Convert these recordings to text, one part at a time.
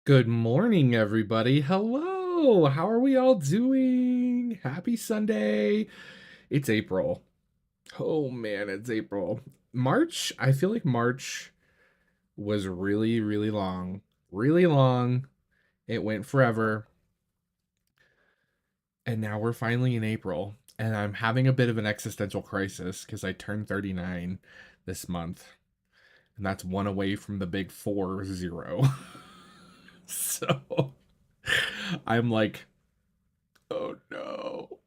Good morning, everybody. Hello. How are we all doing? Happy Sunday. It's April. Oh man, it's April. March, I feel like March was really, really long. Really long. It went forever. And now we're finally in April. And I'm having a bit of an existential crisis because I turned 39 this month. And that's one away from the big 40. So I'm like, oh no.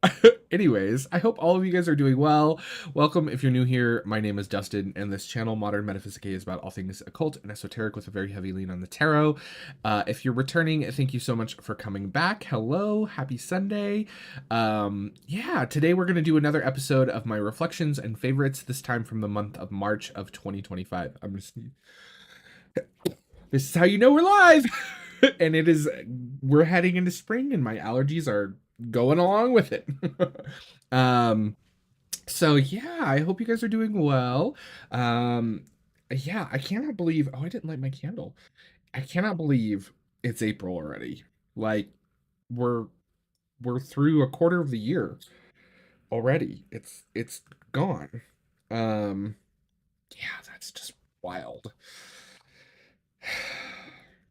Anyways, I hope all of you guys are doing well. Welcome if you're new here. My name is Dustin, and this channel, Modern Metaphysics, is about all things occult and esoteric with a very heavy lean on the tarot. If you're returning, thank you so much for coming back. Hello, happy Sunday. Yeah, today we're going to do another episode of my reflections and favorites, this time from the month of March of 2025. This is how you know we're live. And we're heading into spring and my allergies are going along with it. um so yeah, I hope you guys are doing well. Yeah, I cannot believe, oh, I didn't light my candle. I cannot believe it's April already. Like we're we're through a quarter of the year already. It's gone. um yeah, that's just wild.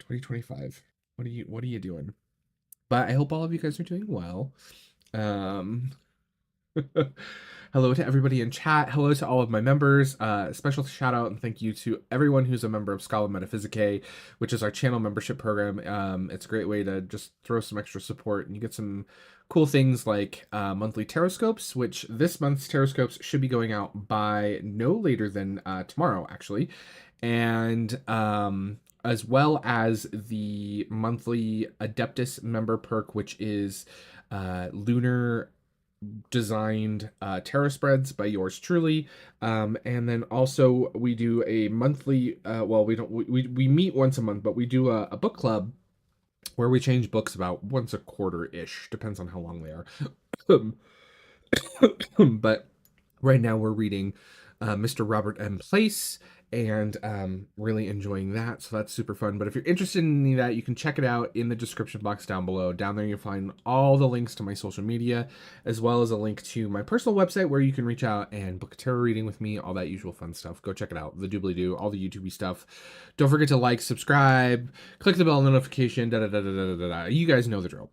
2025. What are you doing? But I hope all of you guys are doing well. Um, Hello to everybody in chat. Hello to all of my members. Special shout out and thank you to everyone who's a member of Scholar Metaphysicae, which is our channel membership program. It's a great way to just throw some extra support, and you get some cool things like monthly taroscopes, which this month's taroscopes should be going out by no later than tomorrow, actually. And as well as the monthly Adeptus member perk, which is lunar designed tarot spreads by yours truly. And then also we do a monthly, well, we meet once a month, but we do a book club where we change books about once a quarter-ish, depends on how long they are. But right now we're reading Mr. Robert M. Place, and really enjoying that, so that's super fun. But if you're interested in any of that, you can check it out in the description box down below. Down there you'll find all the links to my social media, as well as a link to my personal website where you can reach out and book a tarot reading with me, all that usual fun stuff. Go check it out, the doobly-doo, all the YouTubey stuff. Don't forget to like, subscribe, click the bell notification, da da da da da da da. You guys know the drill.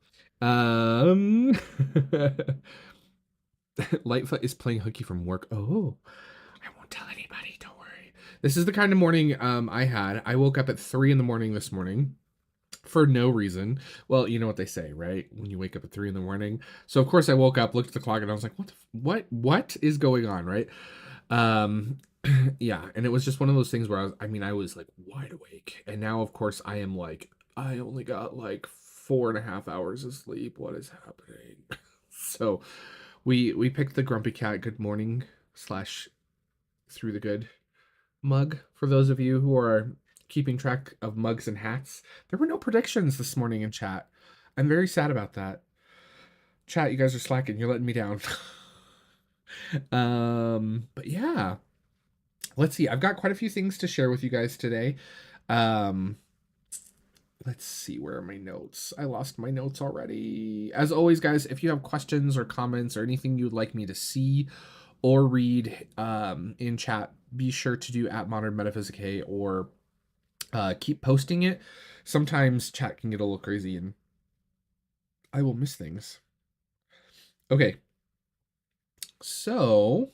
Lightfoot is playing hooky from work. Oh, I won't tell anybody, don't worry. This is the kind of morning I had. I woke up at 3 in the morning this morning for no reason. Well, you know what they say, right? When you wake up at 3 in the morning. So of course I woke up, looked at the clock, and I was like, what is going on, right? Yeah, and it was just one of those things where I was like wide awake. And now of course I am like, I only got like 4.5 hours of sleep. What is happening? So we picked the Grumpy Cat Good Morning slash Through the Good mug for those of you who are keeping track of mugs and hats. There were no predictions this morning in chat. I'm very sad about that. Chat, you guys are slacking. You're letting me down. But yeah. Let's see. I've got quite a few things to share with you guys today. Let's see, where are my notes? I lost my notes already. As always, guys, if you have questions or comments or anything you'd like me to see or read in chat, be sure to do at Modern Metaphysicae or keep posting it. Sometimes chat can get a little crazy and I will miss things. Okay, so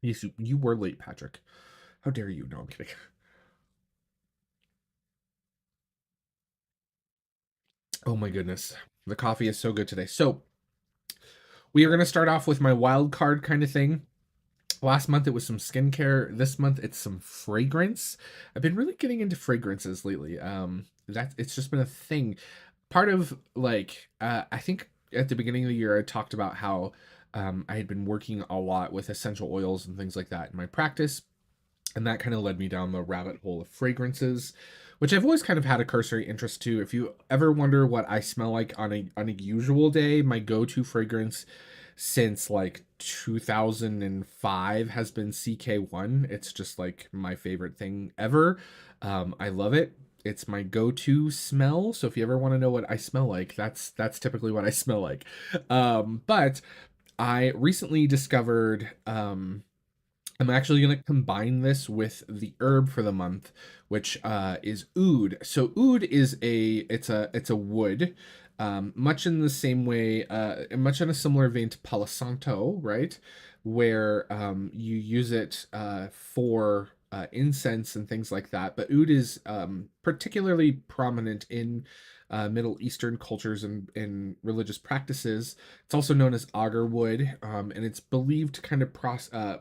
yes, you were late, Patrick. How dare you? No, I'm kidding. Oh my goodness. The coffee is so good today. So, we are going to start off with my wild card kind of thing. Last month it was some skincare. This month it's some fragrance. I've been really getting into fragrances lately. That it's just been a thing. Part of like I think at the beginning of the year I talked about how I had been working a lot with essential oils and things like that in my practice, and that kind of led me down the rabbit hole of fragrances, which I've always kind of had a cursory interest to. If you ever wonder what I smell like on a usual day, my go-to fragrance since like 2005 has been CK1. It's just like my favorite thing ever. I love it. It's my go-to smell. So if you ever want to know what I smell like, that's typically what I smell like. But I recently discovered I'm actually going to combine this with the herb for the month, which is oud. So oud is it's a wood, much in the same way, much in a similar vein to Palo Santo, right? Where you use it for incense and things like that. But oud is particularly prominent in Middle Eastern cultures and in religious practices. It's also known as agarwood, and it's believed to kind of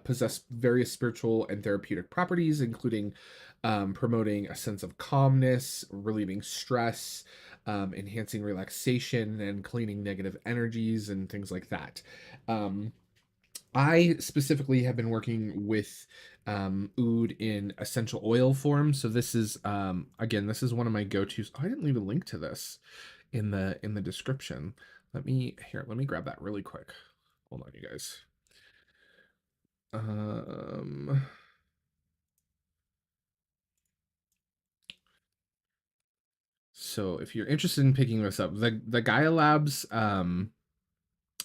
possess various spiritual and therapeutic properties, including promoting a sense of calmness, relieving stress, enhancing relaxation, and cleaning negative energies and things like that. Um, I specifically have been working with oud in essential oil form. So this is again, this is one of my go-tos. Oh, I didn't leave a link to this in the description. Let me grab that really quick. Hold on, you guys. Um so if you're interested in picking this up, the Gaia Labs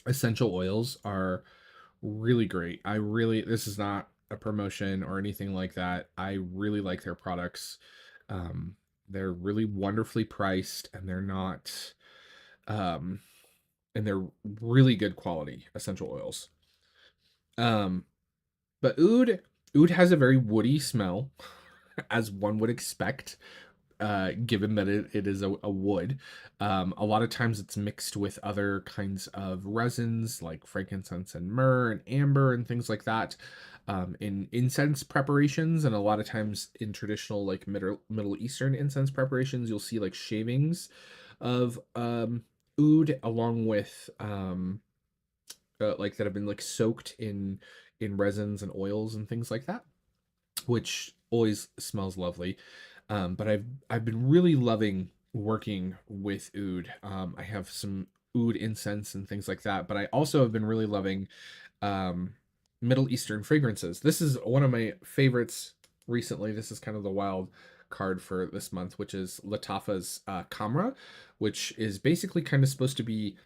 essential oils are really great. I really This is not a promotion or anything like that. I really like their products. Um they're really wonderfully priced and um they're really good quality essential oils. Um but oud has a very woody smell as one would expect, given that it is a wood. A lot of times it's mixed with other kinds of resins like frankincense and myrrh and amber and things like that, in incense preparations. And a lot of times in traditional like Middle Eastern incense preparations, you'll see like shavings of oud along with like that have been like soaked in resins and oils and things like that, which always smells lovely. But I've been really loving working with oud. I have some oud incense and things like that, but I also have been really loving um, Middle Eastern fragrances. This is one of my favorites recently. This is kind of the wild card for this month, which is Lattafa's Khamrah, which is basically kind of supposed to be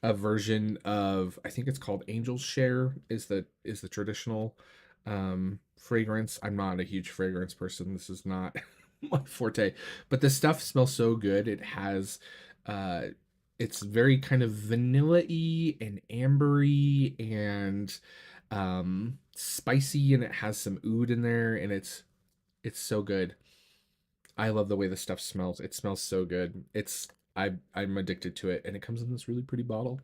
a version of, I think it's called Angel's Share is the traditional fragrance. I'm not a huge fragrance person. This is not my forte, but the stuff smells so good. It has uh it's very kind of vanilla-y and ambery and spicy, and it has some oud in there, and it's so good. I love the way the stuff smells. It smells so good. I'm addicted to it, and it comes in this really pretty bottle.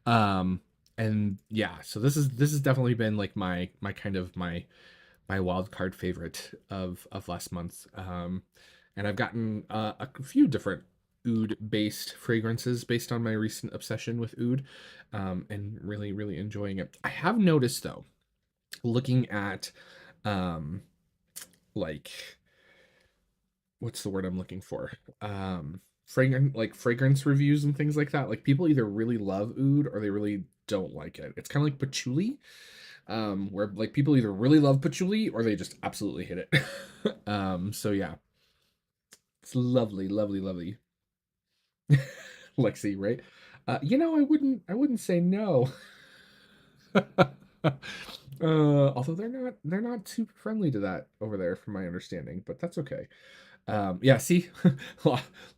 Um, and yeah, so this has definitely been like my kind of my wild card favorite of last month. And I've gotten a few different oud based fragrances based on my recent obsession with oud, and really enjoying it. I have noticed though, looking at um like what's the word I'm looking for? Fragrance reviews and things like that. Like people either really love oud or they really don't like it. It's kind of like patchouli, where like people either really love patchouli or they just absolutely hate it. So yeah, it's lovely, lovely, lovely. Lexi, right? I wouldn't say no. Although they're not too friendly to that over there, from my understanding, but that's okay. Yeah, see,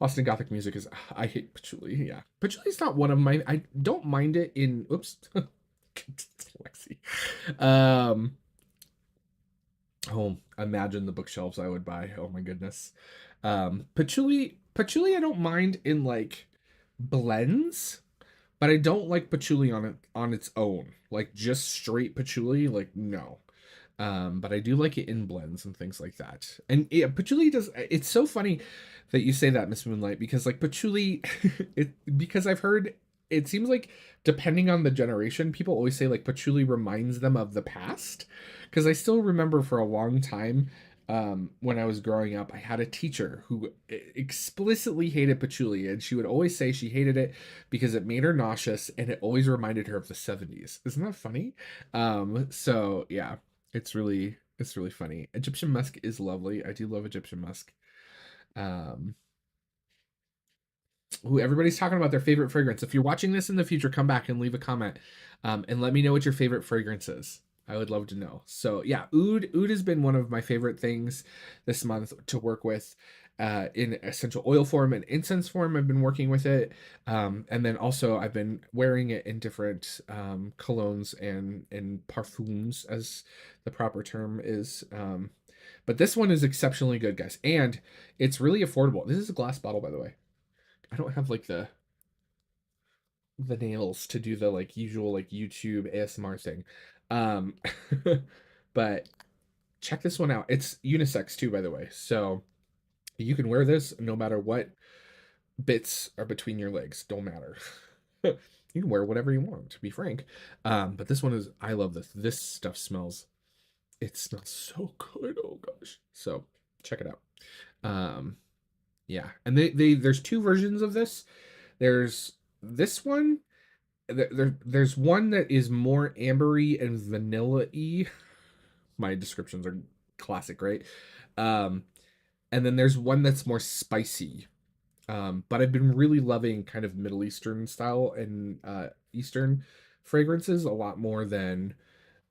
Lost in Gothic music is I hate patchouli. Yeah, patchouli's not one of my. I don't mind it in. Oops, Lexi. Um, oh, imagine the bookshelves I would buy. Oh my goodness. Patchouli, I don't mind in like blends, but I don't like patchouli on its own. Like just straight patchouli, like no. But I do like it in blends and things like that. And yeah, patchouli does. It's so funny that you say that, Miss Moonlight, because like patchouli, because I've heard it seems like depending on the generation, people always say like patchouli reminds them of the past. Because I still remember for a long time, when I was growing up, I had a teacher who explicitly hated patchouli, and she would always say she hated it because it made her nauseous and it always reminded her of the 70s. Isn't that funny? So yeah, it's really funny. Egyptian musk is lovely. I do love Egyptian musk. Um, who everybody's talking about their favorite fragrance. If you're watching this in the future, come back and leave a comment, and let me know what your favorite fragrance is. I would love to know. So yeah, oud has been one of my favorite things this month to work with. In essential oil form and incense form, I've been working with it, and then also I've been wearing it in different colognes and parfums, as the proper term is. But this one is exceptionally good, guys, and it's really affordable. This is a glass bottle, by the way. I don't have like the nails to do the like usual like YouTube ASMR thing. Um but check this one out. It's unisex too, by the way. So you can wear this no matter what bits are between your legs. Don't matter. You can wear whatever you want, to be frank. But this one is I love this. This stuff smells it smells so good. Oh gosh. So check it out. Um yeah. And they there's two versions of this. There's this one. There's one that is more ambery and vanilla-y. My descriptions are classic, right? Um, and then there's one that's more spicy. But I've been really loving kind of Middle Eastern style and Eastern fragrances a lot more than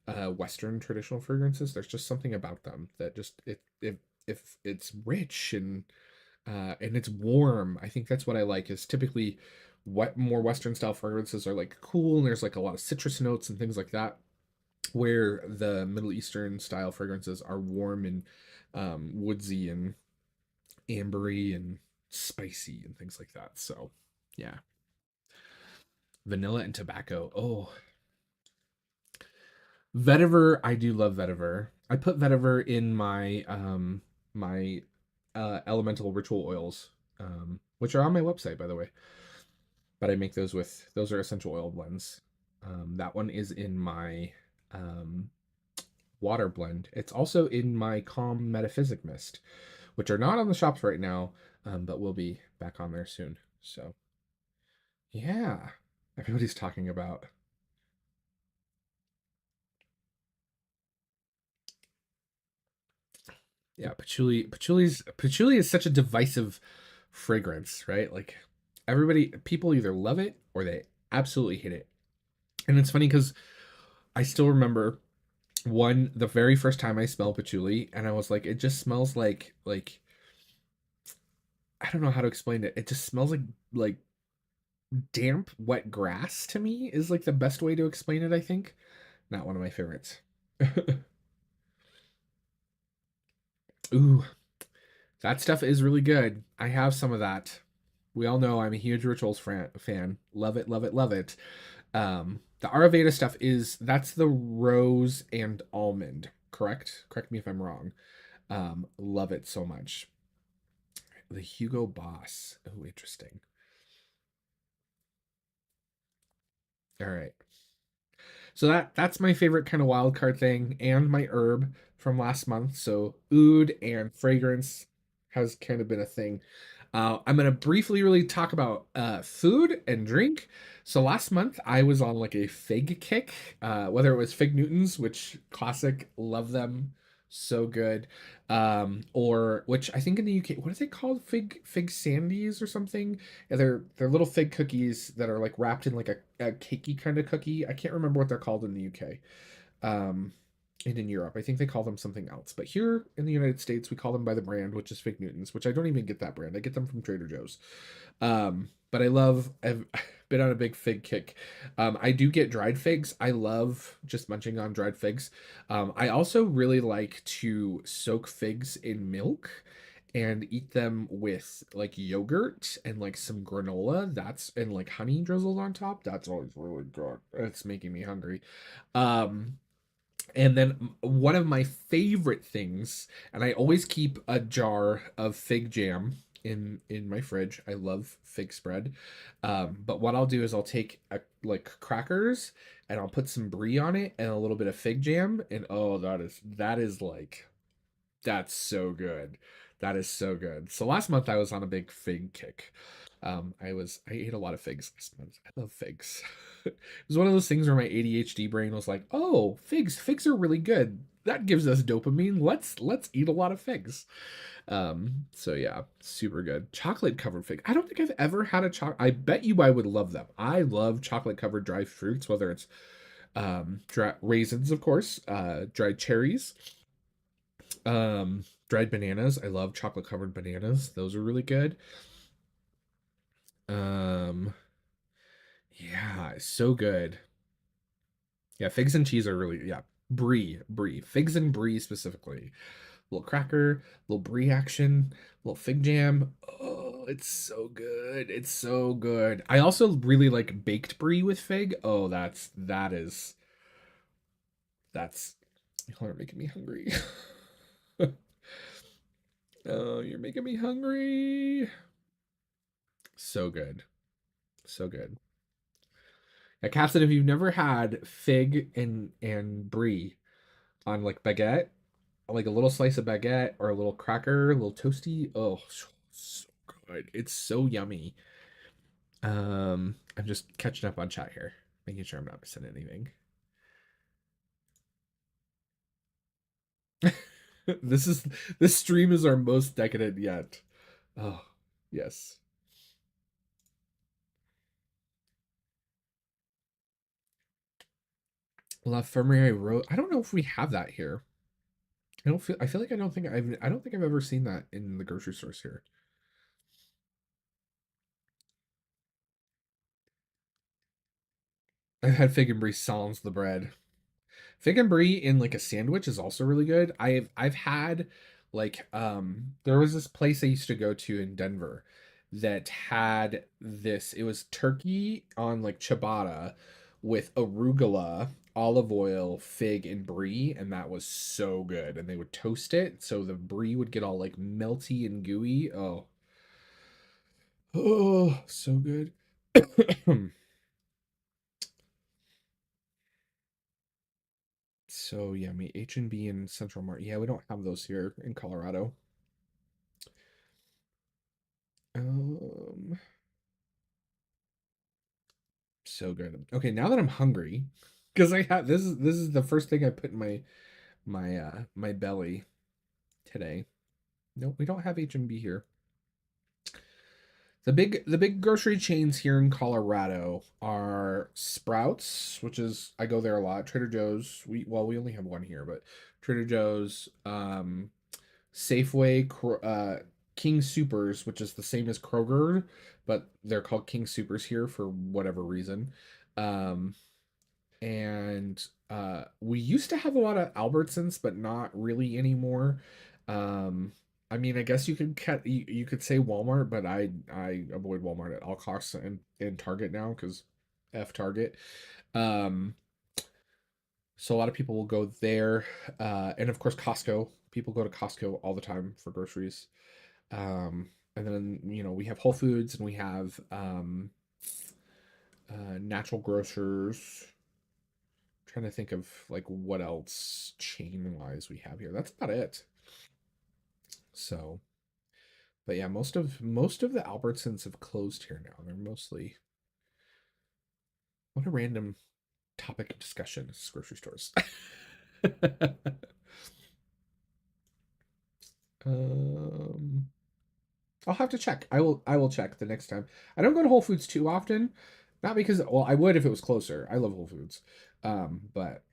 Western traditional fragrances. There's just something about them that just if it's rich and it's warm. I think that's what I like. Is typically what more Western style fragrances are like cool, and there's like a lot of citrus notes and things like that. Where the Middle Eastern style fragrances are warm and woodsy and ambery and spicy and things like that. So yeah, vanilla and tobacco. Oh, vetiver. I do love vetiver. I put vetiver in my elemental ritual oils, which are on my website, by the way. But I make those are essential oil blends. That one is in my um, water blend. It's also in my calm metaphysic mist, which are not on the shops right now, but will be back on there soon. So yeah, everybody's talking about. Yeah, patchouli is such a divisive fragrance, right? Like people either love it or they absolutely hate it. And it's funny because I still remember the very first time I smelled patchouli, and I was like, it just smells like I don't know how to explain it. It just smells like damp, wet grass to me is like the best way to explain it, I think. Not one of my favorites. Ooh, that stuff is really good. I have some of that. We all know I'm a huge rituals fan. Love it, love it, love it. The Ayurveda stuff that's the rose and almond, correct? Correct me if I'm wrong. Love it so much. The Hugo Boss. Oh, interesting. All right. So that's my favorite kind of wild card thing, and my herb from last month. So oud and fragrance has kind of been a thing. I'm gonna briefly really talk about food and drink. So last month I was on like a fig kick, whether it was fig Newtons, which classic, love them, So good. Or which I think in the UK, what are they called? Fig sandies or something? Yeah, they're little fig cookies that are like wrapped in like a cakey kind of cookie. I can't remember what they're called in the UK. Um, and in Europe, I think they call them something else. But here in the United States, we call them by the brand, which is Fig Newtons, which I don't even get that brand. I get them from Trader Joe's. But I've been on a big fig kick. I do get dried figs. I love just munching on dried figs. I also really like to soak figs in milk and eat them with like yogurt and like some granola. That's and like honey drizzled on top. That's always really good. It's making me hungry. Um, and then one of my favorite things, and I always keep a jar of fig jam in my fridge. I love fig spread. But what I'll do is I'll take like crackers and I'll put some brie on it and a little bit of fig jam, and oh, that is like that's so good. That is so good. So last month I was on a big fig kick. I ate a lot of figs last month. I love figs. It was one of those things where my ADHD brain was like, "Oh, figs. Figs are really good. That gives us dopamine. Let's eat a lot of figs." So yeah, super good. Chocolate covered fig. I don't think I've ever had a chocolate. I bet you I would love them. I love chocolate covered dried fruits, whether it's dry raisins, of course, dried cherries, dried bananas. I love chocolate covered bananas. Those are really good. Um, yeah, so good. Yeah, figs and cheese are really yeah. Brie, figs and brie specifically. Little cracker, little brie action, little fig jam. Oh, it's so good. It's so good. I also really like baked brie with fig. Oh, that's you're making me hungry. Oh, you're making me hungry. So good. So good. Yeah, Captain, if you've never had fig and brie on like baguette, like a little slice of baguette or a little cracker, a little toasty, oh, so good. It's so yummy. I'm just catching up on chat here, making sure I'm not missing anything. This is this stream is our most decadent yet. Oh, yes. La Fermier Road. I don't know if we have that here. I feel like I don't think I've ever seen that in the grocery stores here. I've had fig and brie sans the bread. Fig and brie in like a sandwich is also really good. I've had like there was this place I used to go to in Denver that had this. It was turkey on like ciabatta with arugula, olive oil, fig, and brie, and that was so good. And they would toast it so the brie would get all like melty and gooey. Oh, oh, so good. So yummy. H&B and Central Mart. Yeah, we don't have those here in Colorado. Um, so good. Okay, now that I'm hungry, because I have this is the first thing I put in my belly today. Nope, we don't have H&B here. The big grocery chains here in Colorado are Sprouts, which is I go there a lot. Trader Joe's. We only have one here, but Trader Joe's, Safeway, King Supers, which is the same as Kroger, but they're called King Supers here for whatever reason. Um, and we used to have a lot of Albertsons, but not really anymore. I mean, I guess you could say Walmart, but I avoid Walmart at all costs and Target now because F Target. Um, so a lot of people will go there, and of course Costco. People go to Costco all the time for groceries. And then we have Whole Foods and we have natural grocers. Trying to think of like what else chain wise we have here. That's about it. So, but yeah, most of the Albertsons have closed here now. They're mostly what a random topic of discussion is grocery stores. Um, I'll have to check. I will check the next time. I don't go to Whole Foods too often. Not because, well, I would if it was closer. I love Whole Foods. But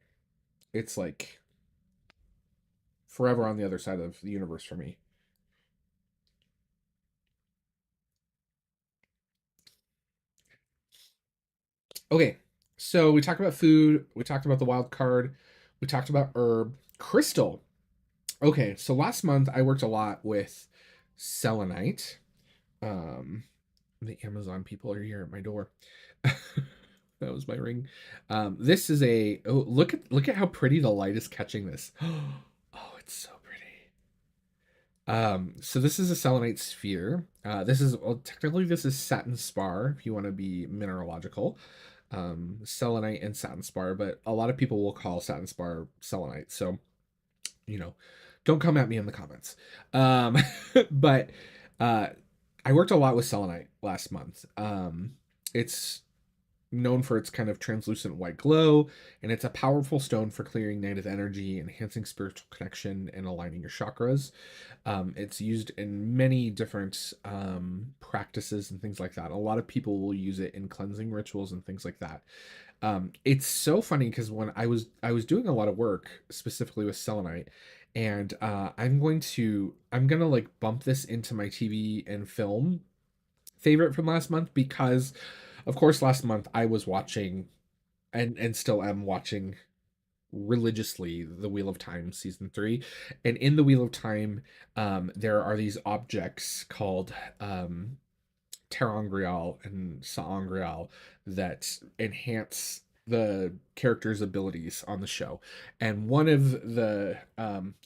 it's like forever on the other side of the universe for me. Okay. So we talked about food, we talked about the wild card, we talked about herb. Crystal. Okay, so last month I worked a lot with selenite. Um, the Amazon people are here at my door. That was my ring. This is a, oh, look at how pretty the light is catching this. Oh, it's so pretty. So this is a selenite sphere. This is, well, technically this is satin spar if you want to be mineralogical. Selenite and satin spar, but a lot of people will call satin spar selenite. So, you know, don't come at me in the comments. Um, but uh, I worked a lot with selenite last month. It's known for its kind of translucent white glow, and it's a powerful stone for clearing negative energy, enhancing spiritual connection, and aligning your chakras. It's used in many different practices and things like that. A lot of people will use it in cleansing rituals and things like that. It's so funny because when I was doing a lot of work specifically with selenite, and I'm gonna like bump this into my TV and film favorite from last month because, of course, last month I was watching and still am watching religiously the Wheel of Time season 3. And in the Wheel of Time, there are these objects called Terangrial and Saangrial that enhance the characters' abilities on the show. And one of the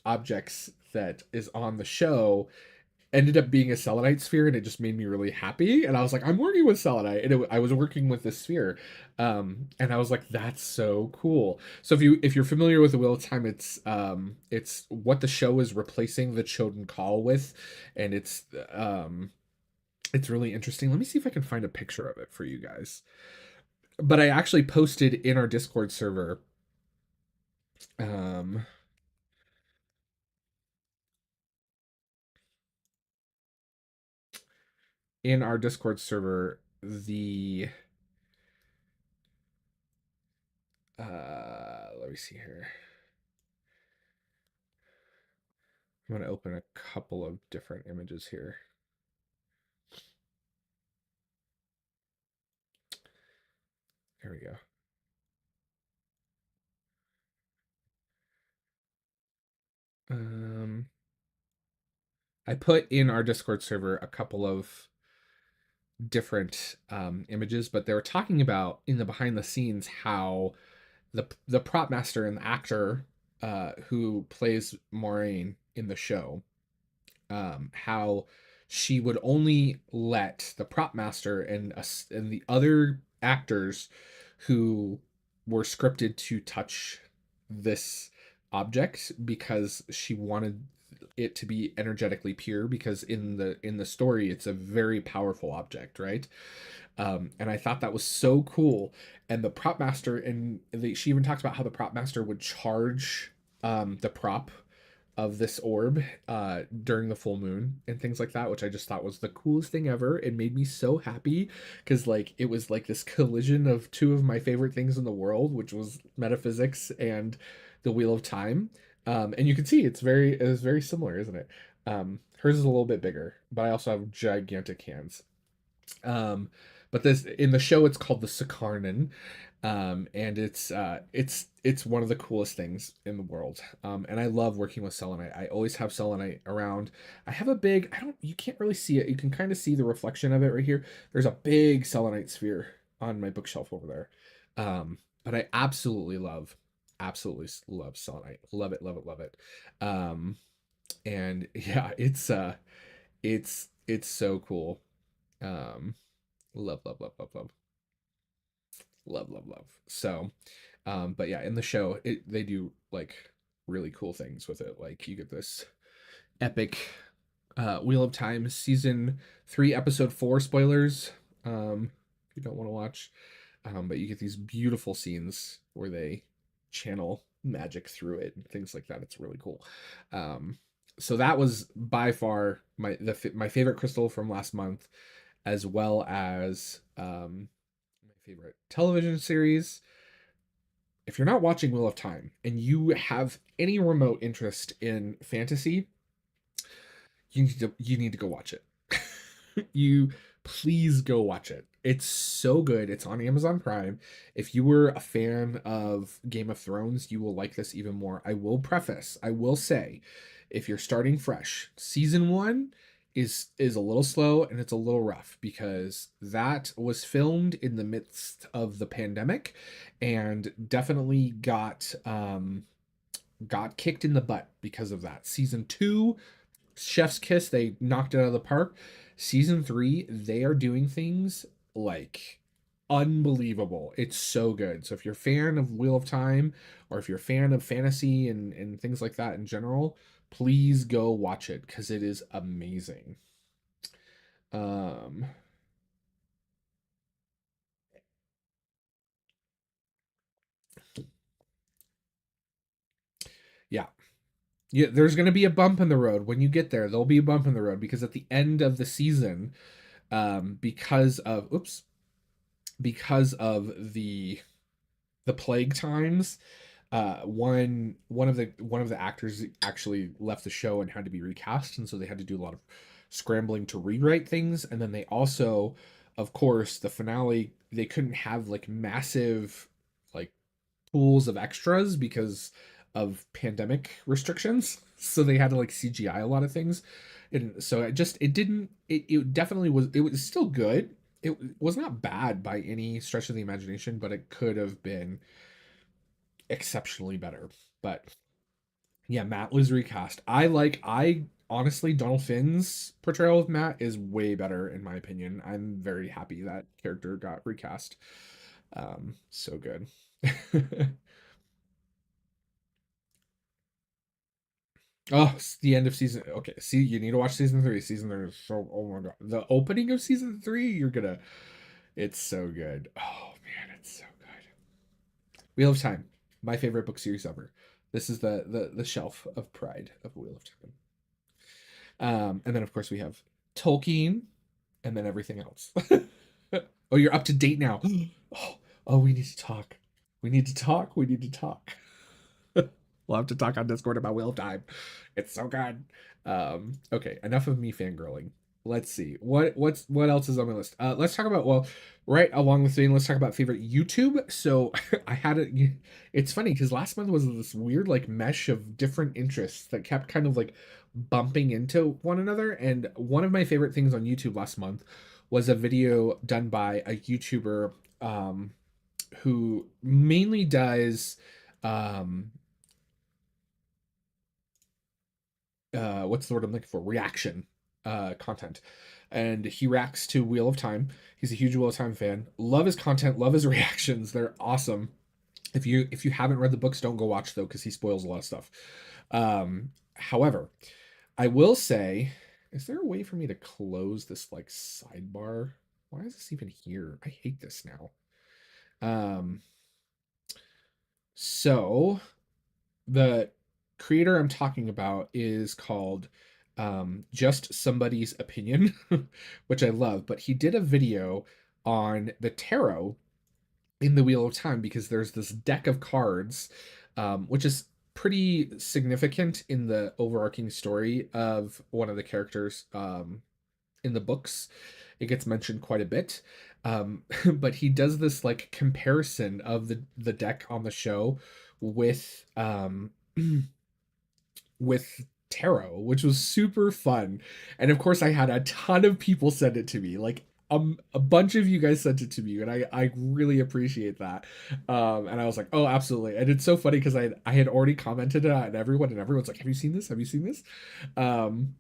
objects that is on the show ended up being a selenite sphere, and it just made me really happy, and I was like, I'm working with selenite, and I was working with this sphere. And I was like, that's so cool. So if you're familiar with the Wheel of Time, it's what the show is replacing the Choden Call with, and it's really interesting. Let me see if I can find a picture of it for you guys. But I actually posted in our Discord server, um the let me see here. I'm going to open a couple of different images here. There we go. I put in our Discord server a couple of different images, but they were talking about in the behind the scenes how the prop master and the actor who plays Moraine in the show, how she would only let the prop master and the other actors who were scripted to touch this object because she wanted it to be energetically pure, because in the story it's a very powerful object, right? And I thought that was so cool. And the prop master, she even talks about how the prop master would charge the prop of this orb during the full moon and things like that, which I just thought was the coolest thing ever. It made me so happy because like it was like this collision of two of my favorite things in the world, which was metaphysics and the Wheel of Time. And you can see it's very similar, isn't it? Hers is a little bit bigger, but I also have gigantic hands. Um, but this in the show, it's called the Sakarnan, and it's one of the coolest things in the world. And I love working with selenite. I always have selenite around. I have a big. I don't. You can't really see it. You can kind of see the reflection of it right here. There's a big selenite sphere on my bookshelf over there. But I absolutely love selenite. Love it, love it, love it. And yeah, it's so cool. Um, love, love, love, love, love, love, love, love. So, but yeah, in the show, they do like really cool things with it. Like you get this epic Wheel of Time season 3, episode 4 spoilers. If you don't want to watch, but you get these beautiful scenes where they channel magic through it and things like that. It's really cool. Um, So that was by far my favorite crystal from last month, as well as my favorite television series. If you're not watching Wheel of Time and you have any remote interest in fantasy, you need to go watch it. You please go watch it. It's so good. It's on Amazon Prime. If you were a fan of Game of Thrones, you will like this even more. I will say, if you're starting fresh, season 1 is a little slow and it's a little rough because that was filmed in the midst of the pandemic and definitely got kicked in the butt because of that. Season 2, chef's kiss, they knocked it out of the park. Season 3, they are doing things like unbelievable. It's so good. So if you're a fan of Wheel of Time, or if you're a fan of fantasy and things like that in general, please go watch it because it is amazing. um yeah. Yeah, there's going to be a bump in the road when you get there. There'll be a bump in the road because at the end of the season, because of because of the plague times, one of the actors actually left the show and had to be recast, and so they had to do a lot of scrambling to rewrite things. And then they also, of course, the finale, they couldn't have like massive like pools of extras because of pandemic restrictions, so they had to like CGI a lot of things. And so it definitely was still good. It was not bad by any stretch of the imagination, but it could have been exceptionally better. But yeah, Matt was recast. I honestly, Donald Finn's portrayal of Matt is way better in my opinion. I'm very happy that character got recast. So good. Oh, it's the end of season. Okay, see, you need to watch season 3. Season 3 is so, oh my god, the opening of season 3, you're gonna. It's so good. Oh man, it's so good. Wheel of Time, my favorite book series ever. This is the shelf of pride of Wheel of Time. And then of course we have Tolkien, and then everything else. Oh, you're up to date now. Oh, oh, we need to talk. We need to talk. We need to talk. We'll have to talk on Discord about Wheel of Time. It's so good. Okay, enough of me fangirling. Let's see what else is on my list. Let's talk about, well, right along the thing. Let's talk about favorite YouTube. So I had it. It's funny because last month was this weird like mesh of different interests that kept kind of like bumping into one another. And one of my favorite things on YouTube last month was a video done by a YouTuber who mainly does um what's the word I'm looking for? Reaction content. And he reacts to Wheel of Time. He's a huge Wheel of Time fan. Love his content, love his reactions. They're awesome. If you haven't read the books, don't go watch though, because he spoils a lot of stuff. However, I will say, is there a way for me to close this like sidebar? Why is this even here? I hate this now. Um, so the creator I'm talking about is called Just Somebody's Opinion, which I love. But he did a video on the tarot in the Wheel of Time because there's this deck of cards, which is pretty significant in the overarching story of one of the characters in the books. It gets mentioned quite a bit. But he does this like comparison of the deck on the show with with tarot, which was super fun. And of course, I had a ton of people send it to me. Like a bunch of you guys sent it to me, and I really appreciate that. And I was like, oh, absolutely. And it's so funny because I had already commented it on everyone, and everyone's like, have you seen this? Have you seen this? Um,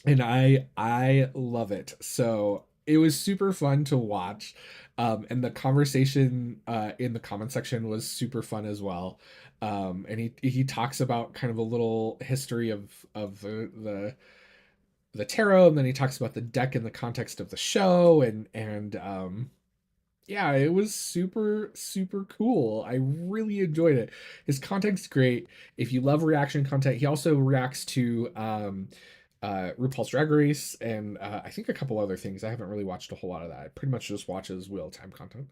and I love it. So it was super fun to watch. And the conversation in the comment section was super fun as well. And he talks about kind of a little history of the tarot, and then he talks about the deck in the context of the show, and Yeah, it was super, super cool. I really enjoyed it. His content's great. If you love reaction content, he also reacts to RuPaul's Drag Race and I think a couple other things. I haven't really watched a whole lot of that. I pretty much just watches Wheel of Time content.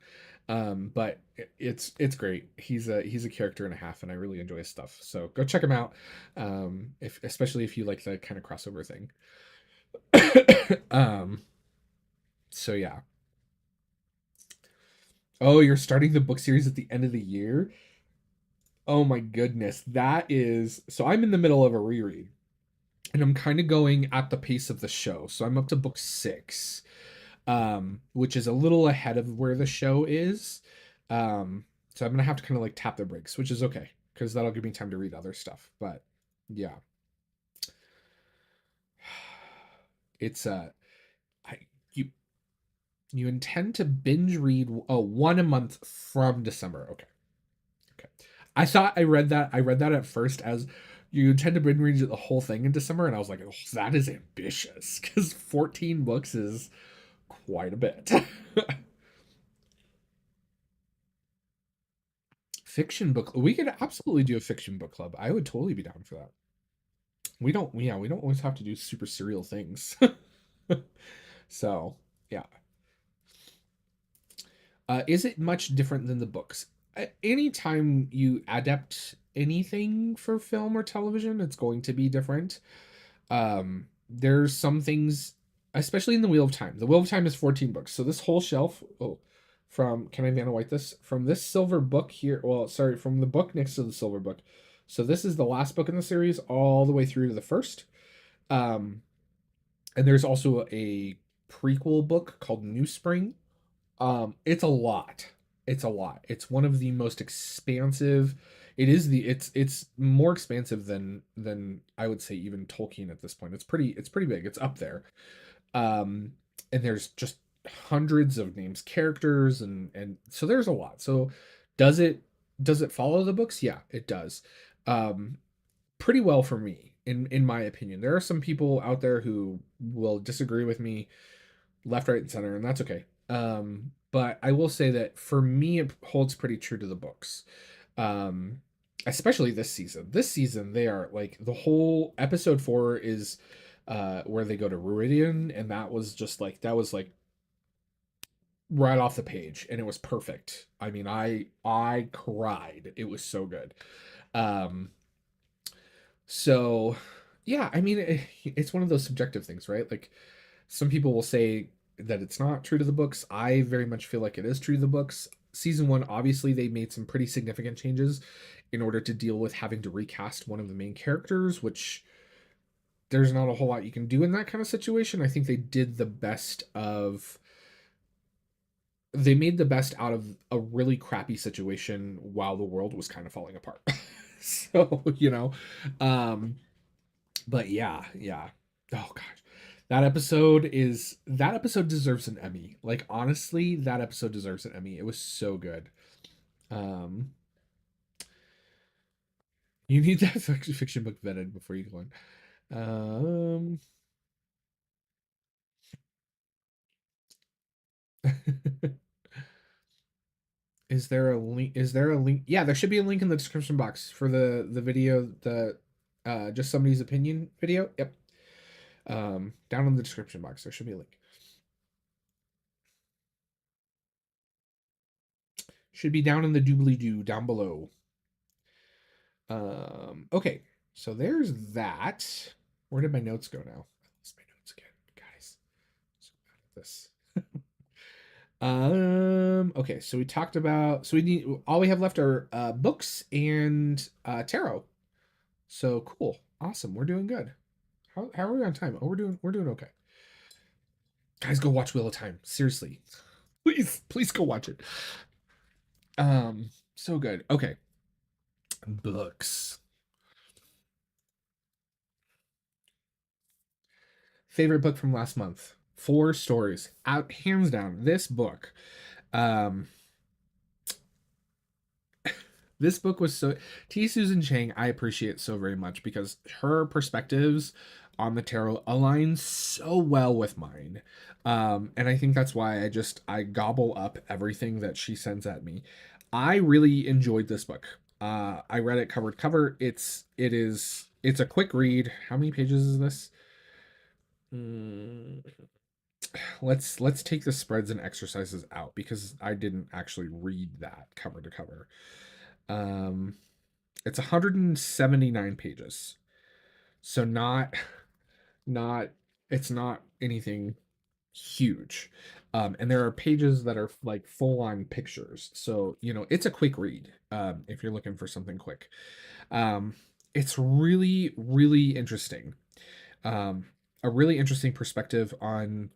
But it's great. He's a character and a half, and I really enjoy his stuff. So go check him out. If especially if you like the kind of crossover thing. um, so yeah. Oh, you're starting the book series at the end of the year? Oh my goodness. That is so I'm in the middle of a reread and I'm kind of going at the pace of the show. So I'm up to book 6. Which is a little ahead of where the show is. So I'm going to have to kind of like tap the brakes, which is okay because that'll give me time to read other stuff. But yeah. It's I you you intend to binge read one a month from December. Okay. Okay. I read that at first as you intend to binge read the whole thing in December, and I was like, oh, that is ambitious because 14 books is quite a bit. Fiction book. We could absolutely do a fiction book club. I would totally be down for that. We don't always have to do super serial things. So, yeah. Is it much different than the books? Anytime you adapt anything for film or television, it's going to be different. There's some things, especially in the Wheel of Time. The Wheel of Time is 14 books. So this whole shelf, from can I Vanna White this? From this silver book here, well, sorry, from the book next to the silver book. So this is the last book in the series, all the way through to the first. Um, and there's also a prequel book called New Spring. It's a lot. It's a lot. It's one of the most expansive. It's more expansive than I would say even Tolkien at this point. It's pretty big. It's up there. Um, and there's just hundreds of names, characters, and so there's a lot. So does it does it follow the books? Yeah, it does. Um, Pretty well for me, in my opinion. There are some people out there who will disagree with me left, right, and center, and that's okay. But I will say that for me, it holds pretty true to the books. Um, Especially this season. This season, they are like the whole episode 4 is where they go to Ruidian, and that was like right off the page, and it was perfect. I mean, I cried. It was so good. Um, so yeah, I mean, it's one of those subjective things, right? Like some people will say that it's not true to the books. I very much feel like it is true to the books. Season 1, obviously they made some pretty significant changes in order to deal with having to recast one of the main characters, which there's not a whole lot you can do in that kind of situation. I think they made the best out of a really crappy situation while the world was kind of falling apart. So, um but yeah, yeah. Oh gosh. That episode deserves an Emmy. Like honestly, that episode deserves an Emmy. It was so good. Um you need that fiction book vetted before you go on. Um is there a link? Yeah, there should be a link in the description box for the video, the just somebody's opinion video. Yep. Down in the description box there should be a link. Should be down in the doobly doo down below. Okay, so there's that. Where did my notes go now? I lost my notes again, guys. So bad at this. Okay, so we talked about so we need all we have left are books and tarot. So cool. Awesome. We're doing good. How are we on time? Oh, we're doing okay. Guys, go watch Wheel of Time. Seriously. Please go watch it. So good. Okay. Books. Favorite book from last month. 4 stories. Out hands down. This book. Um this book was so T. Susan Chang, I appreciate so very much because her perspectives on the tarot aligns so well with mine. And I think that's why I gobble up everything that she sends at me. I really enjoyed this book. I read it cover to cover. It's a quick read. How many pages is this? Mm, let's take the spreads and exercises out because I didn't actually read that cover to cover. Um, it's 179 pages. So not it's not anything huge. And there are pages that are like full on pictures. So, it's a quick read if you're looking for something quick. Um, it's really, really interesting. Um, a really interesting perspective on.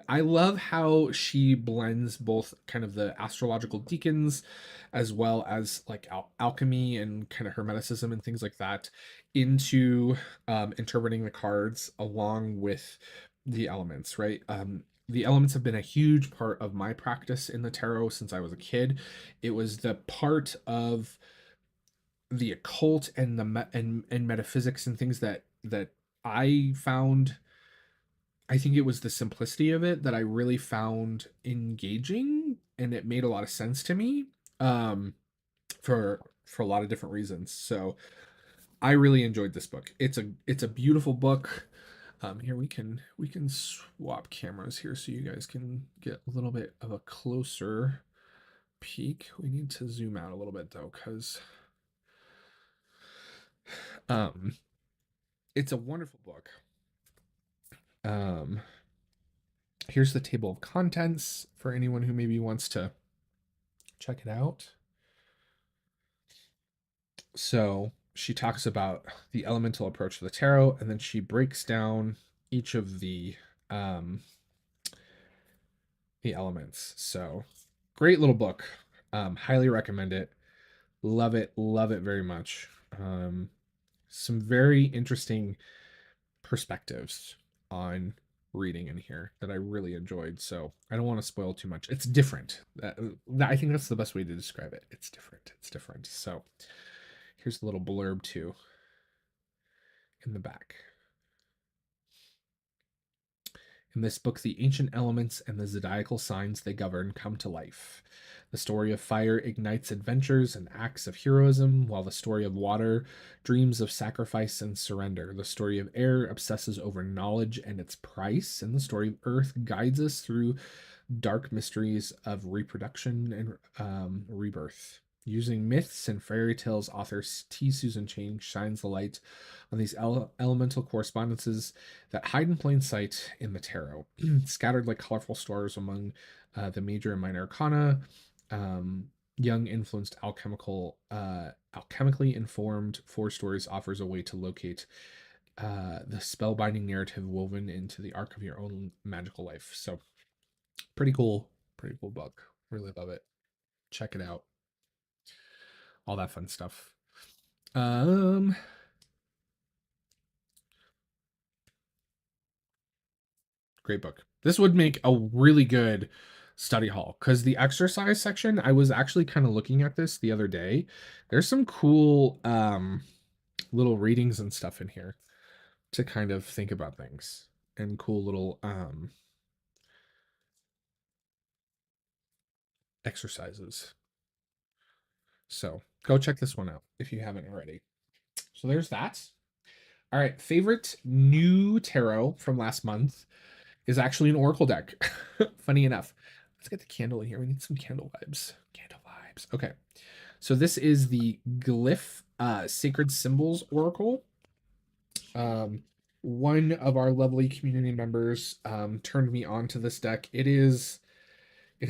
I love how she blends both kind of the astrological deacons as well as like alchemy and kind of hermeticism and things like that into interpreting the cards along with the elements, right? The elements have been a huge part of my practice in the tarot since I was a kid. It was the part of the occult and and metaphysics and things that I found. I think it was the simplicity of it that I really found engaging, and it made a lot of sense to me, um, for a lot of different reasons. So I really enjoyed this book. It's a beautiful book. Here we can swap cameras here so you guys can get a little bit of a closer peek. We need to zoom out a little bit though, because um, it's a wonderful book. Um, Here's the table of contents for anyone who maybe wants to check it out. So she talks about the elemental approach to the tarot, and then she breaks down each of um, the elements. So great little book. Highly recommend it. Love it very much. Some very interesting perspectives on reading in here that I really enjoyed. So I don't want to spoil too much. It's different. I think that's the best way to describe it. It's different. It's different. So here's a little blurb too in the back. In this book, the ancient elements and the zodiacal signs they govern come to life. The story of fire ignites adventures and acts of heroism, while the story of water dreams of sacrifice and surrender. The story of air obsesses over knowledge and its price, and the story of earth guides us through dark mysteries of reproduction and rebirth. Using myths and fairy tales, author T. Susan Chang shines the light on these elemental correspondences that hide in plain sight in the tarot, scattered like colorful stars among the major and minor arcana. Young influenced alchemically informed four stories offers a way to locate the spellbinding narrative woven into the arc of your own magical life. So pretty cool book. Really love it. Check it out. All that fun stuff. Great book. This would make a really good study hall because the exercise section, I was actually kind of looking at this the other day. There's some cool little readings and stuff in here to kind of think about things and cool little exercises. So go check this one out if you haven't already. So there's that. All right, favorite new tarot from last month is actually an oracle deck. Funny enough. Let's get the candle in here. We need some candle vibes. Candle vibes. Okay. So this is the Glyph Sacred Symbols Oracle. One of our lovely community members turned me on to this deck. It's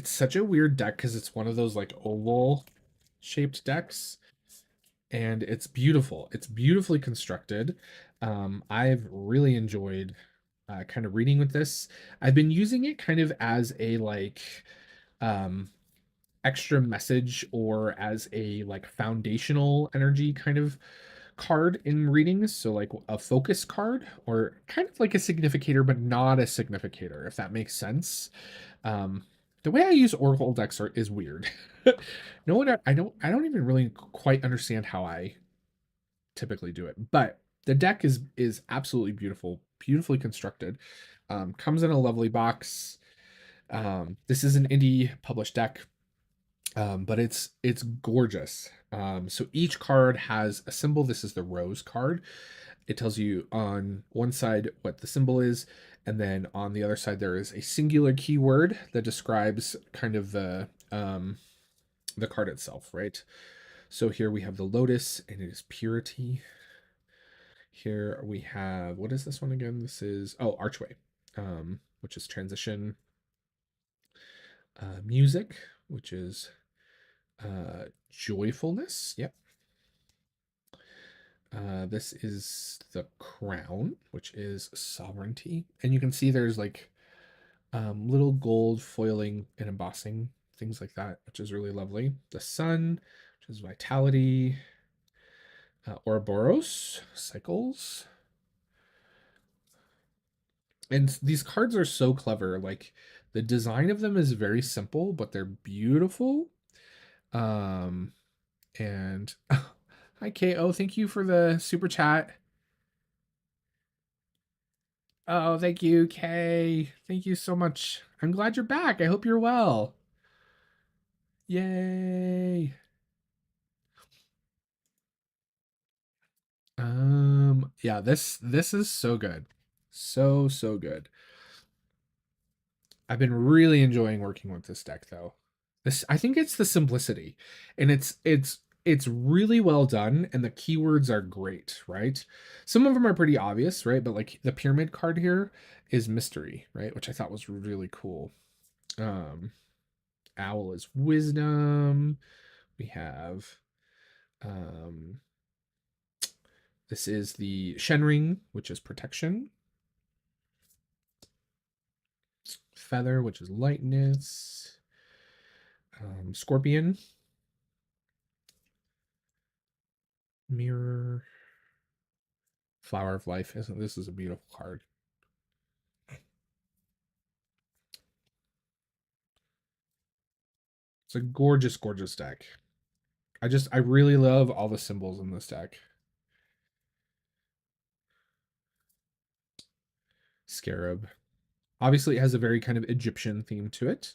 such a weird deck because it's one of those like oval shaped decks, and it's beautiful. It's beautifully constructed. I've really enjoyed kind of reading with this. I've been using it kind of as a like um, extra message or as a like foundational energy kind of card in readings. So like a focus card or kind of like a significator, but not a significator, if that makes sense. Um, the way I use Oracle decks is weird. No one, I don't even really quite understand how I typically do it, but The deck is absolutely beautiful, beautifully constructed. Comes in a lovely box. This is an indie published deck, but it's gorgeous. So each card has a symbol. This is the rose card. It tells you on one side what the symbol is, and then on the other side there is a singular keyword that describes kind of the card itself, right? So here we have the lotus, and it is purity. Here we have, what is this one again? This is, oh, archway, which is transition. Music, which is joyfulness. Yep. This is the crown, which is sovereignty. And you can see there's like little gold foiling and embossing, things like that, which is really lovely. The sun, which is vitality. Ouroboros, cycles. And these cards are so clever. Like the design of them is very simple, but they're beautiful. Um, and hi KO, thank you for the super chat. Oh, thank you, Kay. Thank you so much. I'm glad you're back. I hope you're well. Yay. Yeah, this is so good. So good. I've been really enjoying working with this deck though. This, I think it's the simplicity, and it's really well done, and the keywords are great, right? Some of them are pretty obvious, right? But like the pyramid card here is mystery, right? Which I thought was really cool. Um Owl is wisdom. We have um this is the Shen Ring, which is protection. Feather, which is lightness. Scorpion. Mirror. Flower of Life. Isn't this is a beautiful card? It's a gorgeous, gorgeous deck. I really love all the symbols in this deck. Scarab. Obviously, it has a very kind of Egyptian theme to it.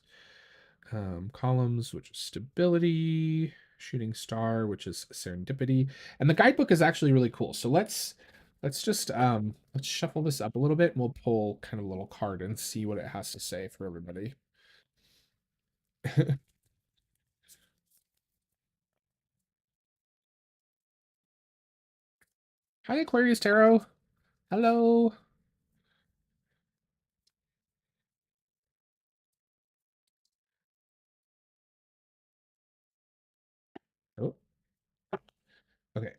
Columns, which is stability. Shooting star, which is serendipity. And the guidebook is actually really cool. So let's just let's shuffle this up a little bit, and we'll pull kind of a little card and see what it has to say for everybody. Hi, Aquarius Tarot. Hello. Oh, okay.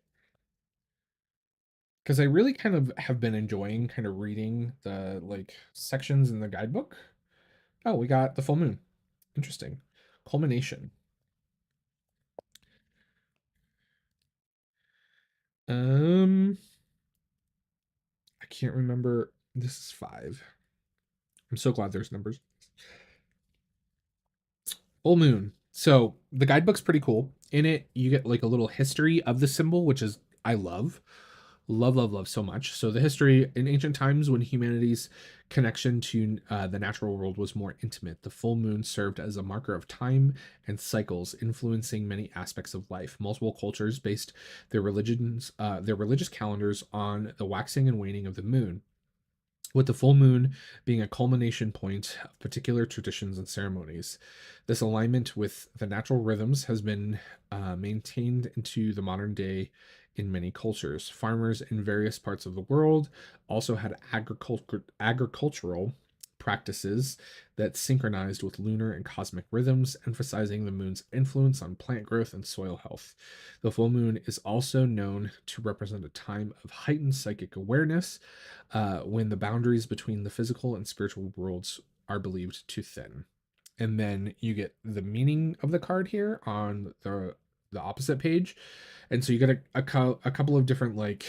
Because I really kind of have been enjoying kind of reading the like sections in the guidebook. Oh, we got the full moon. Interesting. Culmination. Um, I can't remember. This is 5. I'm so glad there's numbers. Full moon. So the guidebook's pretty cool. In it, you get like a little history of the symbol, which is I love. Love so much. So the history in ancient times, when humanity's connection to the natural world was more intimate, the full moon served as a marker of time and cycles, influencing many aspects of life. Multiple cultures based their religious calendars on the waxing and waning of the moon, with the full moon being a culmination point of particular traditions and ceremonies. This alignment with the natural rhythms has been maintained into the modern day in many cultures. Farmers in various parts of the world also had agricultural practices that synchronized with lunar and cosmic rhythms, emphasizing the moon's influence on plant growth and soil health. The full moon is also known to represent a time of heightened psychic awareness, when the boundaries between the physical and spiritual worlds are believed to thin. And then you get the meaning of the card here on the opposite page, and so you get a couple of different like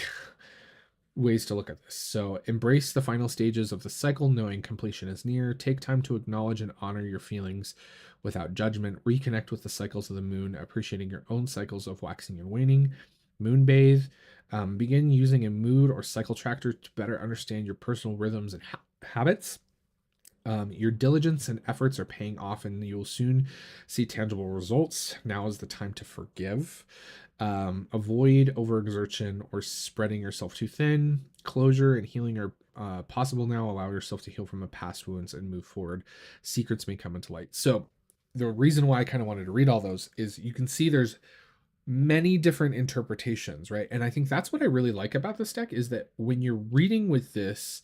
ways to look at this. So embrace the final stages of the cycle, knowing completion is near. Take time to acknowledge and honor your feelings without judgment. Reconnect with the cycles of the moon, appreciating your own cycles of waxing and waning. Moonbathe. Begin using a mood or cycle tractor to better understand your personal rhythms and habits. Your diligence and efforts are paying off, and you will soon see tangible results. Now is the time to forgive. Avoid overexertion or spreading yourself too thin. Closure and healing are possible now. Allow yourself to heal from the past wounds and move forward. Secrets may come into light. So, the reason why I kind of wanted to read all those is you can see there's many different interpretations, right? And I think that's what I really like about this deck is that when you're reading with this,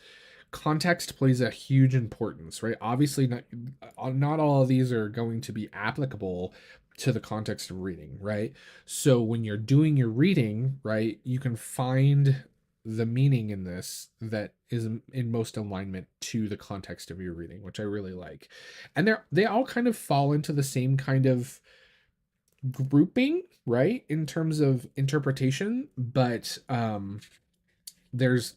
context plays a huge importance, right? Obviously, not all of these are going to be applicable to the context of reading, right? So when you're doing your reading, right, you can find the meaning in this that is in most alignment to the context of your reading, which I really like. And they all kind of fall into the same kind of grouping, right, in terms of interpretation, but there's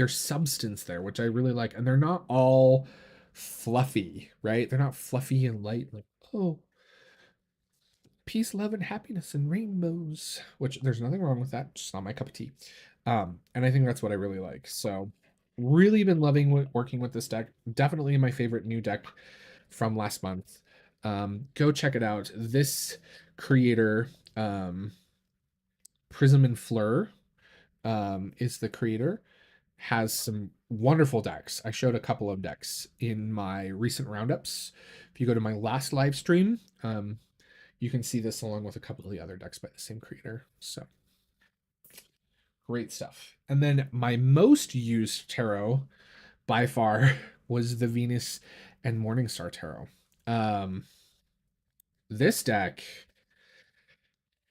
substance there, which I really like, and they're not all fluffy, right? They're not fluffy and light, like, oh, peace, love, and happiness and rainbows, which there's nothing wrong with that, just not my cup of tea. And I think that's what I really like. So really been loving working with this deck. Definitely my favorite new deck from last month. Go check it out. This creator, Prism and Fleur, is the creator, has some wonderful decks. I showed a couple of decks in my recent roundups. If you go to my last live stream, you can see this along with a couple of the other decks by the same creator. So great stuff. And then my most used tarot by far was the Venus and Morningstar tarot. This deck,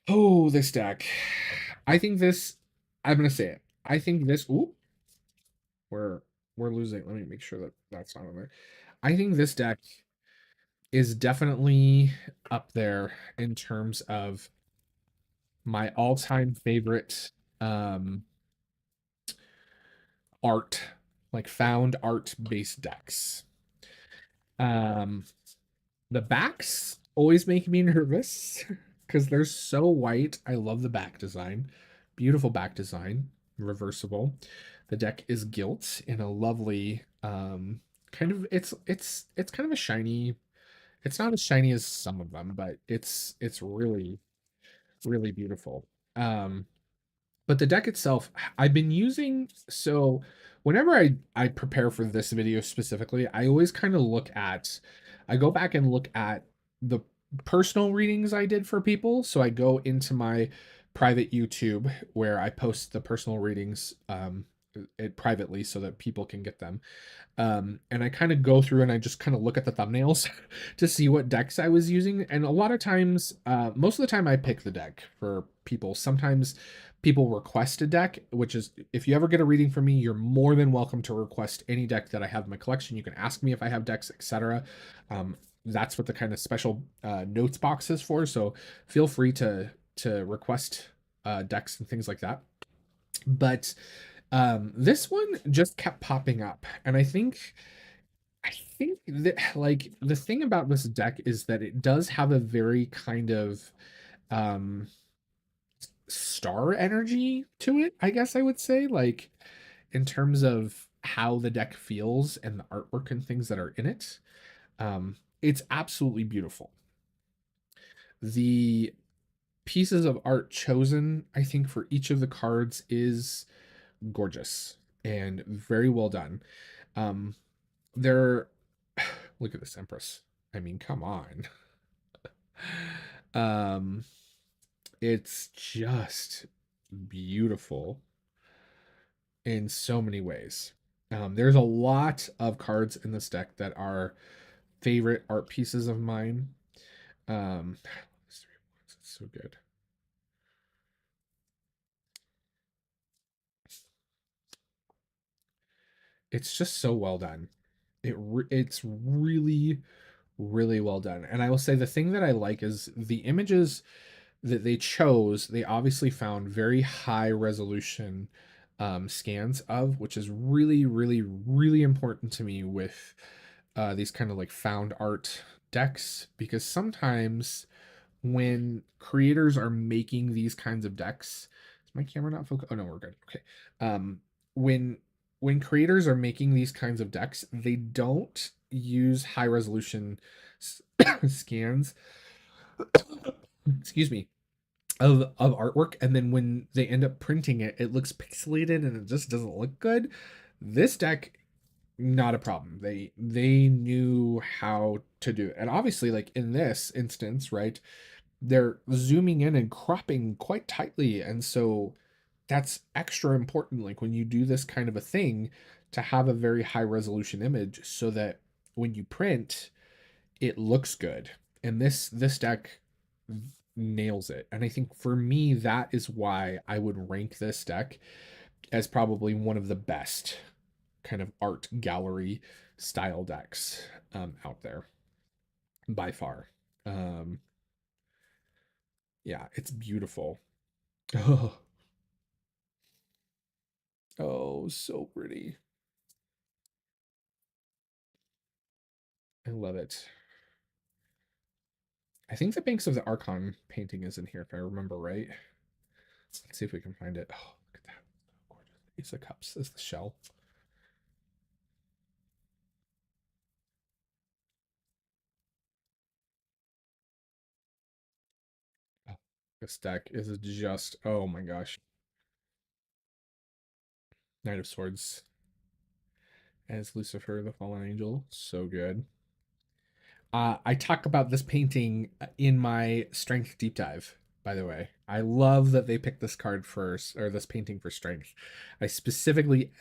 this deck. I think this, I'm gonna say it. I think this, we're we're losing. Let me make sure that that's not on there. I think this deck is definitely up there in terms of my all-time favorite art, like found art based decks. Um the backs always make me nervous because they're so white. I love the back design. Beautiful back design, reversible. The deck is gilt in a lovely kind of it's kind of a shiny, it's not as shiny as some of them, but it's really really beautiful. But the deck itself, I've been using, so whenever I prepare for this video specifically, I always kind of I go back and look at the personal readings I did for people. So I go into my private YouTube where I post the personal readings it privately so that people can get them. And I kind of go through and I just kind of look at the thumbnails to see what decks I was using. And a lot of times, most of the time I pick the deck for people. Sometimes people request a deck, which is, if you ever get a reading from me, you're more than welcome to request any deck that I have in my collection. You can ask me if I have decks, etc. That's what the kind of special notes box is for. So feel free to request decks and things like that. But this one just kept popping up, and I think that, like, the thing about this deck is that it does have a very kind of um star energy to it, I guess I would say, like, in terms of how the deck feels and the artwork and things that are in it. It's absolutely beautiful. The pieces of art chosen, I think, for each of the cards is gorgeous and very well done. Um, they're look at this Empress. I mean, come on. um, it's just beautiful in so many ways. There's a lot of cards in this deck that are favorite art pieces of mine. It's so good. It's just so well done. It's really really well done. And I will say the thing that I like is the images that they chose. They obviously found very high resolution scans of, which is really really really important to me with these kind of like found art decks, because sometimes when creators are making these kinds of decks, is my camera not focused? Oh no, we're good. Okay. Um, when when creators are making these kinds of decks, they don't use high resolution scans. Excuse me, of artwork, and then when they end up printing it, it looks pixelated and it just doesn't look good. This deck, not a problem. They knew how to do it. And obviously, like in this instance, right, they're zooming in and cropping quite tightly, and so that's extra important, like when you do this kind of a thing, to have a very high resolution image so that when you print it looks good. And this deck nails it. And I think for me that is why I would rank this deck as probably one of the best kind of art gallery style decks out there by far. Um, yeah, it's beautiful. Oh, oh, so pretty. I love it. I think the Banks of the Archon painting is in here, if I remember right. Let's see if we can find it. Oh, look at that. So gorgeous. Ace of Cups is the shell. Oh, this deck is just, oh my gosh. Knight of Swords as Lucifer, the fallen angel. So good. I talk about this painting in my strength deep dive, by the way. I love that they picked this card first, or this painting for strength. I specifically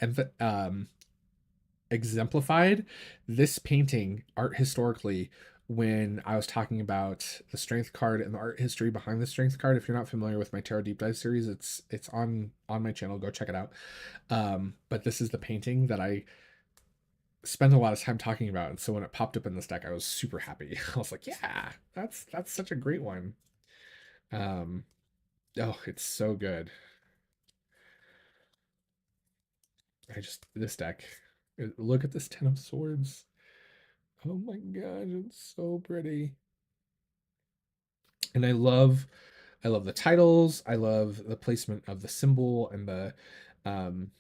exemplified this painting art historically when I was talking about the strength card and the art history behind the strength card. If you're not familiar with my tarot deep dive series, it's on my channel. Go check it out. But this is the painting that I spent a lot of time talking about, and so when it popped up in this deck, I was super happy. I was like, yeah, that's such a great one. Um, oh, it's so good. I just this deck. Look at this Ten of Swords. Oh my gosh, it's so pretty. And I love the titles. I love the placement of the symbol and um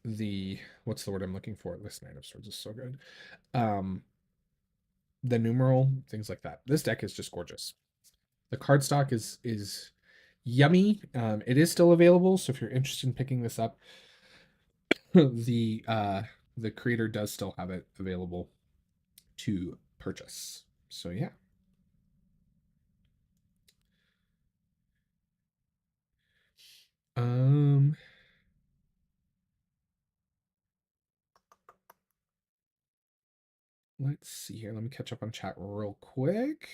the what's the word I'm looking for? This Knight of Swords is so good. Um the numeral, things like that. This deck is just gorgeous. The cardstock is yummy. It is still available, so if you're interested in picking this up, the the creator does still have it available to purchase. So yeah. Um let's see here. Let me catch up on chat real quick.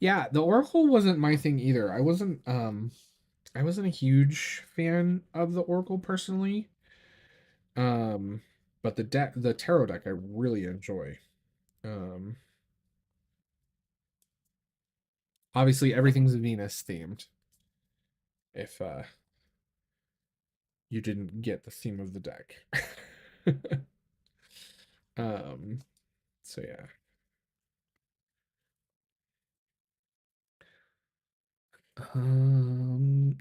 Yeah, the Oracle wasn't my thing either. I wasn't a huge fan of the Oracle personally. Um but the tarot deck I really enjoy. Um Obviously everything's Venus themed. If you didn't get the theme of the deck. um so yeah.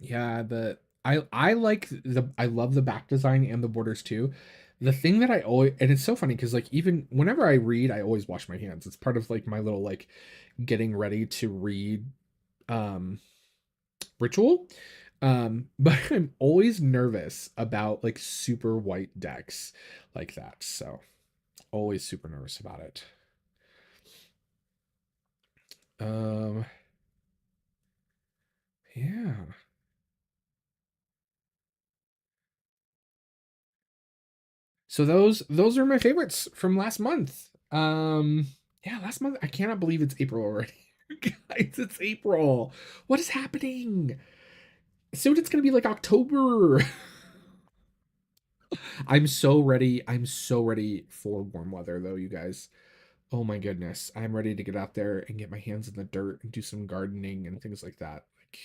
Yeah, the I like the I love the back design and the borders too. The thing that I always, and it's so funny because like even whenever I read, I always wash my hands. It's part of like my little like getting ready to read um ritual. But I'm always nervous about like super white decks like that. So always super nervous about it. Um yeah. So those are my favorites from last month. Yeah, last month I cannot believe it's April already. Guys, it's April. What is happening? Soon it's gonna be like October. I'm so ready. I'm so ready for warm weather though, you guys. Oh my goodness. I'm ready to get out there and get my hands in the dirt and do some gardening and things like that. Like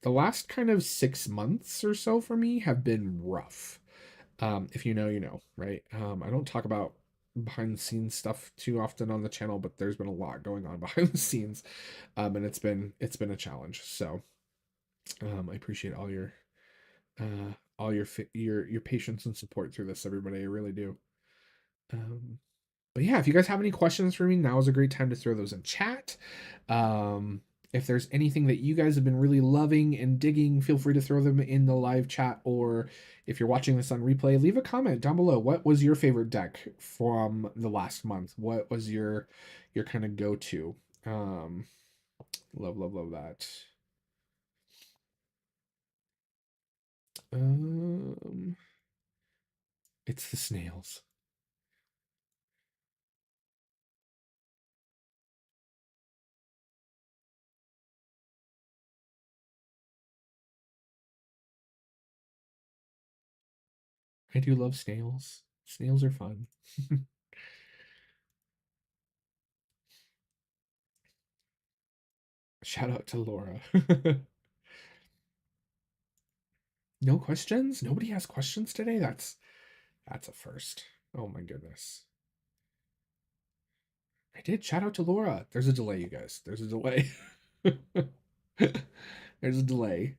the last kind of 6 months or so for me have been rough. If you know, you know, right? I don't talk about behind the scenes stuff too often on the channel, but there's been a lot going on behind the scenes, and it's been a challenge. So I appreciate all your patience and support through this, everybody. I really do. Um, but yeah, if you guys have any questions for me, now is a great time to throw those in chat. Um, if there's anything that you guys have been really loving and digging, feel free to throw them in the live chat. Or if you're watching this on replay, leave a comment down below. What was your favorite deck from the last month? What was your kind of go-to? Um, love that. Um, it's the snails. I do love snails. Snails are fun. Shout out to Laura. No questions? Nobody has questions today? That's a first. Oh my goodness. I did shout out to Laura. There's a delay, you guys. There's a delay. There's a delay.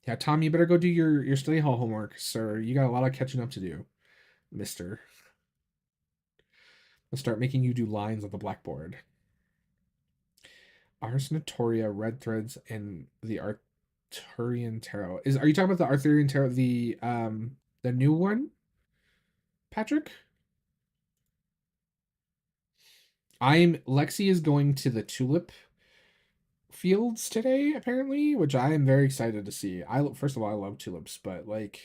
Yeah, Tom, you better go do your study hall homework, sir. You got a lot of catching up to do, mister. I'll start making you do lines on the blackboard. Ars Notoria, Red Threads, and the Arthurian Tarot. Are you talking about the Arthurian Tarot, the new one, Patrick? Lexi is going to the tulip fields today, apparently, which I am very excited to see. First of all, I love tulips, but like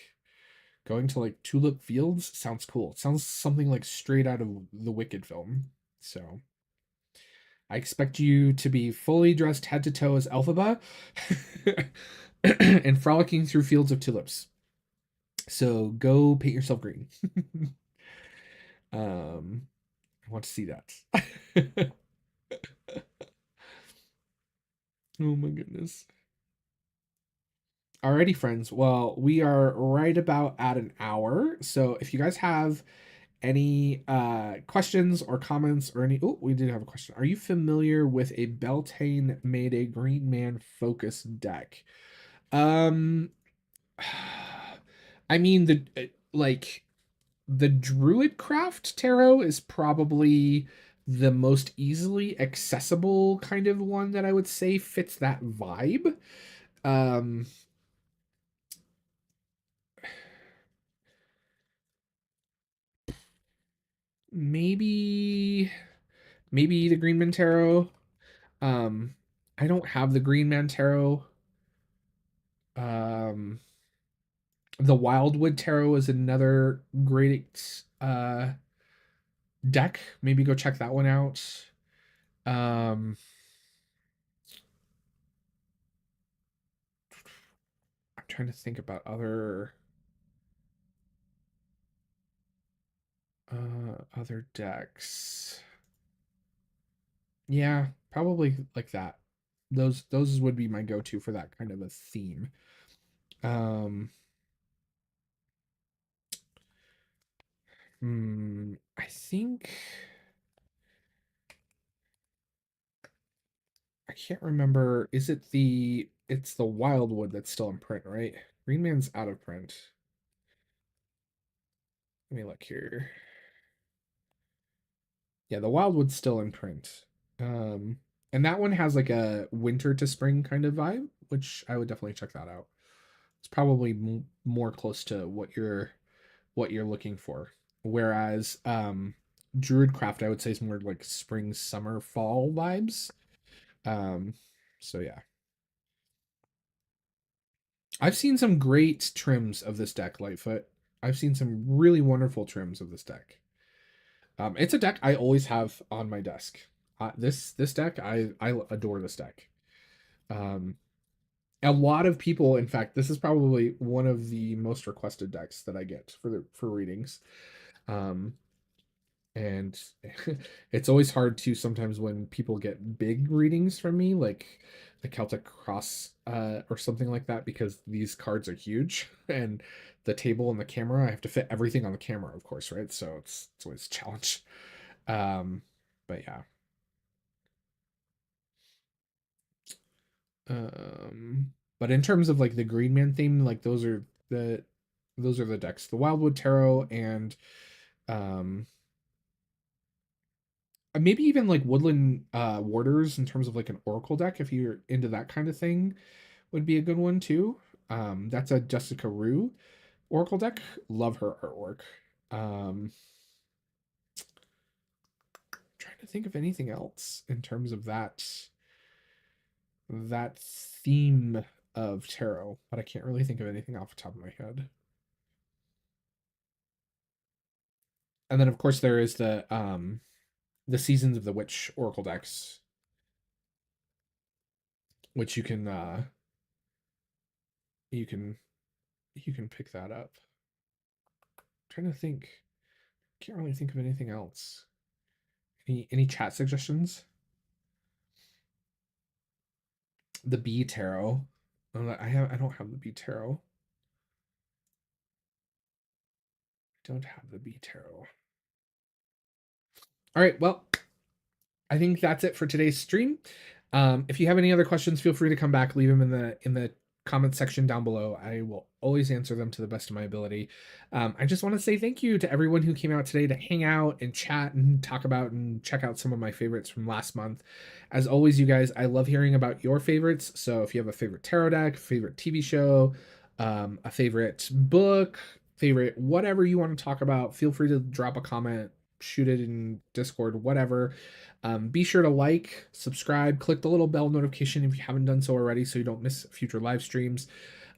going to like tulip fields sounds cool. It sounds something like straight out of the Wicked film. So I expect you to be fully dressed head to toe as Elphaba and frolicking through fields of tulips. So go paint yourself green. I want to see that. Oh my goodness. Alrighty, friends. Well, we are right about at an hour. So if you guys have any questions or comments or any we did have a question. Are you familiar with a Beltane made a green man focus deck? Um I mean like the Druidcraft tarot is probably the most easily accessible kind of one that I would say fits that vibe. Um maybe the Green Man tarot. Um I don't have the Green Man tarot. Um the Wildwood tarot is another great deck. Maybe go check that one out. Um I'm trying to think about other decks. Yeah, probably like that. Those would be my go-to for that kind of a theme. Um I think I can't remember. It's the Wildwood that's still in print, right? Green Man's out of print. Let me look here. Yeah, the Wildwood's still in print. Um, and that one has like a winter to spring kind of vibe, which I would definitely check that out. It's probably more close to what you're looking for. Whereas Druidcraft, I would say, is more like spring, summer, fall vibes. Um, so yeah, I've seen some great trims of this deck, Lightfoot. I've seen some really wonderful trims of this deck. It's a deck I always have on my desk. This deck, I adore this deck. Um, a lot of people, in fact, this is probably one of the most requested decks that I get for readings. Um, and it's always hard to sometimes when people get big readings from me, like the Celtic Cross or something like that, because these cards are huge and the table and the camera. I have to fit everything on the camera, of course, right? So it's always a challenge. Um, but yeah. But in terms of like the Green Man theme, like those are the decks, the Wildwood Tarot and um maybe even like Woodland Warders in terms of like an Oracle deck if you're into that kind of thing would be a good one too. That's a Jessica Rue Oracle deck. Love her artwork. Trying to think of anything else in terms of that theme of tarot, but I can't really think of anything off the top of my head. And then of course there is the Seasons of the Witch Oracle decks, which you can you can pick that up. I'm trying to think. Can't really think of anything else. Any chat suggestions? The Bee Tarot. I don't have the Bee Tarot. I don't have the Bee Tarot. All right, well, I think that's it for today's stream. If you have any other questions, feel free to come back, leave them in the comment section down below. I will always answer them to the best of my ability. I just want to say thank you to everyone who came out today to hang out and chat and talk about and check out some of my favorites from last month. As always, you guys, I love hearing about your favorites. So if you have a favorite tarot deck, favorite TV show, a favorite book, favorite whatever you want to talk about, feel free to drop a comment, shoot it in Discord, whatever. Be sure to like, subscribe, click the little bell notification if you haven't done so already so you don't miss future live streams.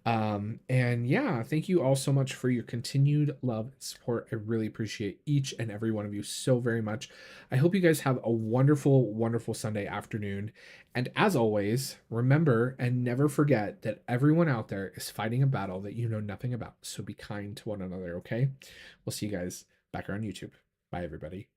And yeah, thank you all so much for your continued love and support. I really appreciate each and every one of you so very much. I hope you guys have a wonderful, wonderful Sunday afternoon. And as always, remember and never forget that everyone out there is fighting a battle that you know nothing about. So be kind to one another, okay? We'll see you guys back here on YouTube. Bye, everybody.